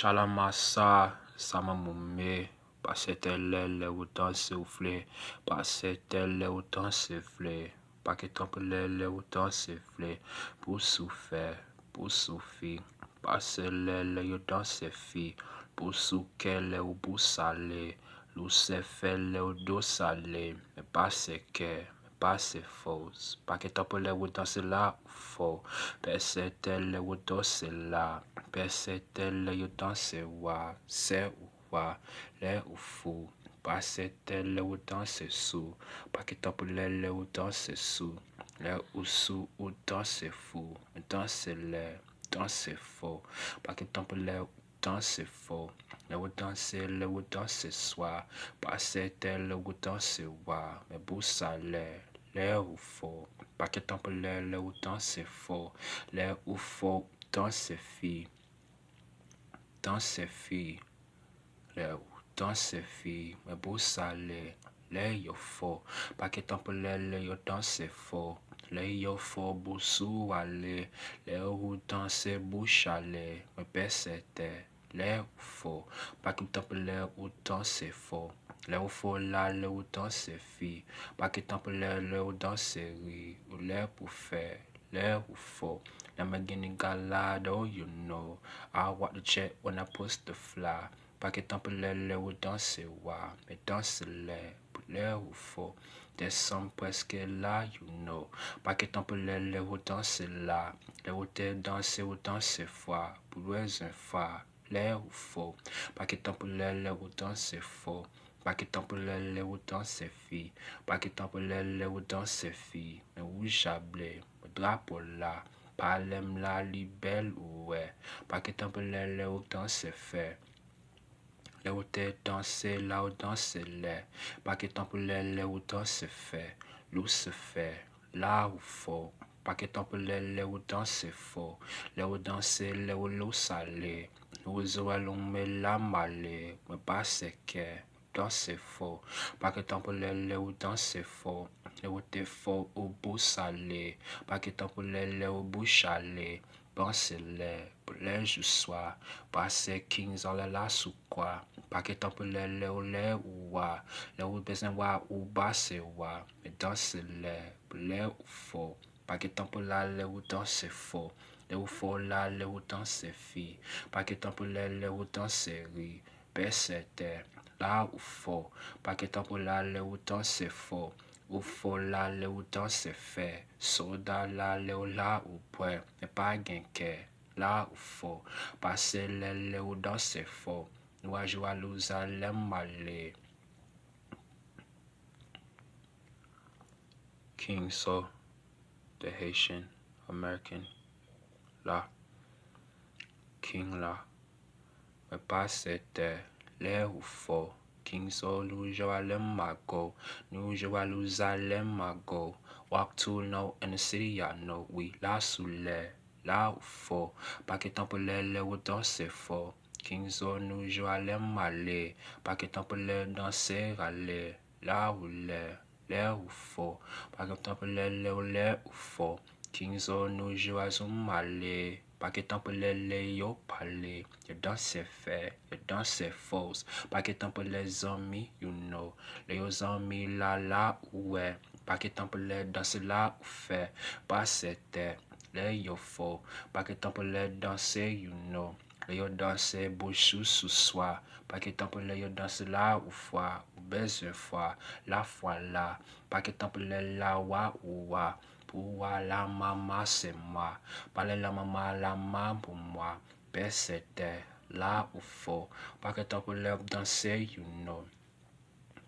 Shalamasa, Samamumé, Passetelle, autant soufflé, Passetelle, autant soufflé, Paquetampelele, autant soufflé, pour souffler, pour souffler, Passelele, autant soufflé, pour souquelle ou pour salé, Lucefelle, ou dos salé, mais pas que. Pas c'est faux. Paquetampelele, autant c'est là, faux, Passetelle, autant c'est là. Persetelle yo danse wa, se ou wa, le ou fou. Passetelle ou danse sou, paquetapulele ou danse sou, le ou sou ou danse fou, danse le, danse faux, paquetapulele ou danse faux, le ou danse soi, passetelle ou danse wa, me boussa le ou faux, paquetapulele ou danse faux, le ou faux danse fille. Dans ses filles, dans ses filles, mais beau salé, les yo faux, pas que tant pour les yo dans ses faux, les yo faux boussou aller, les ou dans ses bouches aller, mais pesete, les faux, pas que tant pour les ou dans ses faux. Les ou faux là, les ou dans ses filles, pas que tant pour les ou dans ses riz, ou les pour faire, les ou faux. I'm getting galado, you know. I walk the check when I post the fly. Paquet tempelele ou danser wa, mais danser le ou faux. Descends presque là, you know. Paquet tempelele ou danser là. Le ou te danser ou danser foi. Bouez un fa, le ou faux. Paquet tempelele ou danser faux. Paquet tempelele ou danser fille. Paquet tempelele ou danser fille. Mais où j'ablé, drapeau là. Palem la li belle ouais, pas que tant le ou danse fait. Le ou te danse là ou danse le, pas que tant le ou danse fait. L'ou se fait, là ou faux, pas que tant le ou danse faux. Le ou danse le ou l'eau salé, nous allons me la malé, me passe que. Danse faux, pas que tant le ou danse faux. Le ou te faux au bout salé, pas que tant le au bout chalé. Pensez-le, pour les jours soir, passer 15 ans là sous quoi, pas que tant pour le ou wa, le ou besoin wa ou basse wa, mais dansez-le, pour les ou faux, pas que tant pour le ou danse faux, le ou faux là, le ou danse fille, pas que tant pour le ou danse riz, percete, là ou faux, pas que tant pour le ou danse faux. Ou faux là, le ou dans se fait, soda là, le ou là ou point, mais pas gain que, là ou faux, passer le ou dans se faux, nous a joué à l'ouza l'aime malé. King So, the Haitian American, là, King là, mais pas c'était, le ou faux. King So, nous jouons à l'emago, nous jouons à l'emago. Walk to now in the city, I know we la soule, la ou faux. Pas que tant pour le ou danser faux. King So, nous jouons à l'emale, pas que tant pour le danser aller, la ou ou faux. Pas que tant pour le ou faux. King So, nous jouons à zumale. Pas que tant pour les yo parler, you danse fait, you danse fausse. Pas que tant pour les amis, you know. Les amis là, ouais. Pas que tant pour les danser là, ou fait. Pas c'était, les yo faux. Pas que tant pour les danser, you know. Les yo danser bouche sous soi. Pas que tant pour les yo danser là, ou foi. Ou besoin fois, la fois là. Pas que tant pour les la ou wa. Pour la maman c'est moi, parler la maman la maman pour moi, ben c'était là ou faux, pas que tant pour leur danser, you know.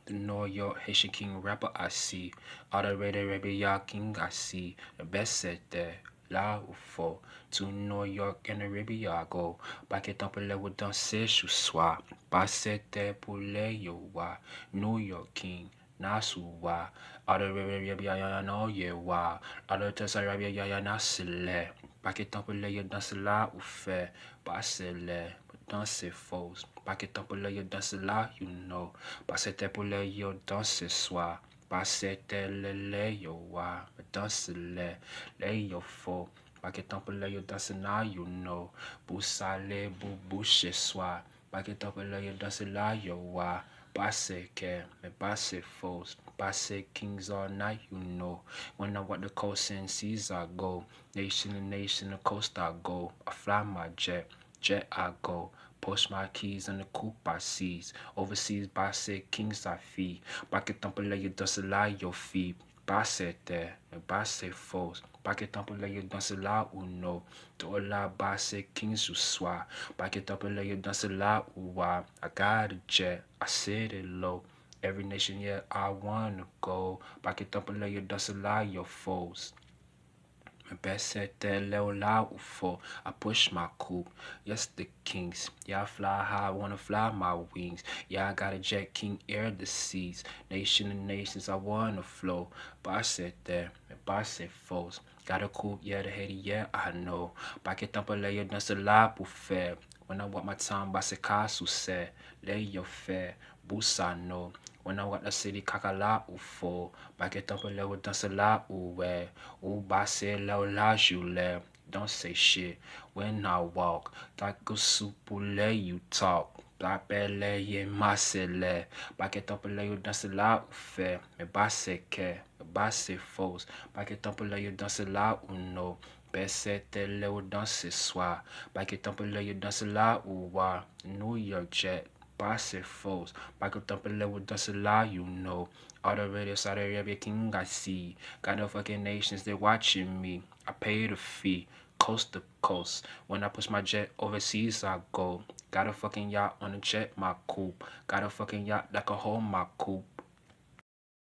The New York Haitian King rapper I see, all the Rebel King I see, the best c'était là ou faux, to New York and the Rebel go, pas que tant pour leur danser ce soir, pas c'était pour les yo wa, New York King. Nasuwa, other ya no ye wa, other tesarabia ya nasile, paquetant pour les dans là ou fait, passer les, dans ses fausses, paquetant pour les dans là, you know, passer pour les yo dans ce soir, passer les yo wa, dans les yo faux, Pas que temps pour l'air dans ce là, you know. Pour saler, pour boucher soi. Pas que temps pour l'air dans ce là, yo wa. Pas c'est que, mais pas c'est faux. Pas c'est kings all night, you know. When I walk the coast and seas, I go. Nation to nation, the coast I go. I fly my jet I go. Post my keys in the coupe I seize. Overseas, by say kings I feed. Pas que temps pour l'air dans ce là, yo feed. Pas c'était, mais pas c'est faux. Pas que temps pour l'air dans ce là ou non. Tout là, bas c'est kings ou soit. Pas que temps pour l'air dans ce là ou wa. I got a jet, I said it low. Every nation, yeah, I wanna go. Pas que temps pour l'air dans ce là, your foes. My best set there, little loud for. I push my coupe. Yes, the kings. Yeah, I fly high, I wanna fly my wings. Yeah, I got a jet king, air the seas. Nation of nations, I wanna flow. But I sit there, but I sit foes. Got a coupe, yeah, the Haiti, yeah, I know. Paquet tempo layer dans ce là pour faire. When I walk my time, bah c'est casse ou c'est. Lay your fair, Busano. When I walk the city, kakala ou faux. Paquet tempo layer dans ce là ou ouais. Ou bah c'est là où là, you l'air. Don't say shit when I walk. Taco supule, you talk. Tapele ye masele. Paquet tempo layer dans ce là ou fait. Mais bah c'est que, bah c'est faux. Paquet tempo layer dans ce là ou non. C'était là où dans ce soir. Paquet tempo layer dans ce là ou wa. New York jet. Pas c'est faux. Paquet tempo layer dans ce là, you know. All the radio side of every king I see. Got no fucking nations, they watching me. I pay the fee, coast to coast. When I push my jet overseas, I go. Got a fucking yacht on the jet, my coupe. Got a fucking yacht that can hold my coupe.